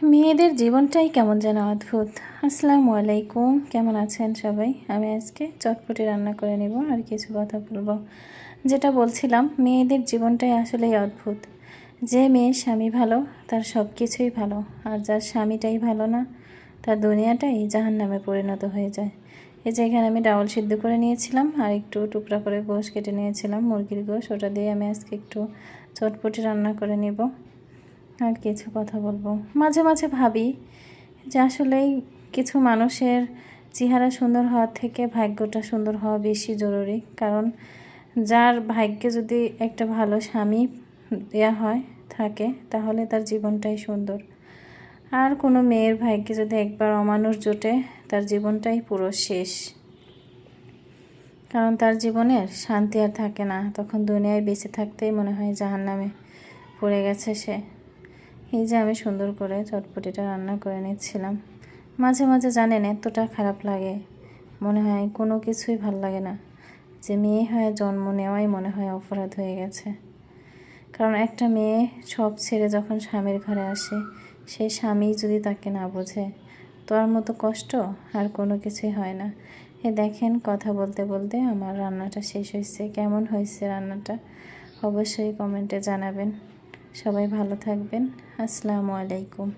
মেয়েদের জীবনটাই কেমন যেন অদ্ভুত। আসসালামু আলাইকুম, কেমন আছেন সবাই? আমি আজকে চটপটি রান্না করে নেব আর কিছু কথা বলবো। যেটা বলছিলাম, মেয়েদের জীবনটাই আসলেই অদ্ভুত। যে মেয়ের স্বামী ভালো তার সব কিছুই ভালো, আর যার স্বামীটাই ভালো না তার দুনিয়াটাই জাহান্নামে পরিণত হয়ে যায়। এই যে এখানে আমি ডাউল সিদ্ধ করে নিয়েছিলাম আর একটু টুকরা করে গোশ কেটে নিয়েছিলাম, মুরগির গোশ, ওটা দিয়ে আমি আজকে একটু চটপটি রান্না করে নেব আর কিছু কথা বলবো। মাঝে মাঝে ভাবি যে আসলেই কিছু মানুষের চেহারা সুন্দর হওয়ার থেকে ভাগ্যটা সুন্দর হওয়া বেশি জরুরি। কারণ যার ভাগ্যে যদি একটা ভালো স্বামী দেওয়া হয় থাকে, তাহলে তার জীবনটাই সুন্দর। আর কোনো মেয়ের ভাগ্যে যদি একবার অমানুষ জোটে, তার জীবনটাই পুরো শেষ। কারণ তার জীবনের শান্তি আর থাকে না, তখন দুনিয়ায় বেঁচে থাকতেই মনে হয় জাহান্নামে পড়ে গেছে সে। এই যে আমি সুন্দর করে চটপটিটা রান্না করে নিচ্ছিলাম। মাঝে মাঝে জানেন এতটা খারাপ লাগে, মনে হয় কোনো কিছুই ভাল লাগে না, যে মেয়ে হয়ে জন্ম নেওয়াই মনে হয় অপরাধ হয়ে গেছে। কারণ একটা মেয়ে সব ছেড়ে যখন স্বামীর ঘরে আসে, সেই স্বামী যদি তাকে না বোঝে, তোর মতো কষ্ট আর কোনো কিছুই হয় না। দেখেন, কথা বলতে বলতে আমার রান্নাটা শেষ হয়েছে। কেমন হয়েছে রান্নাটা অবশ্যই কমেন্টে জানাবেন। সবাই ভালো থাকবেন। আসসালামু আলাইকুম।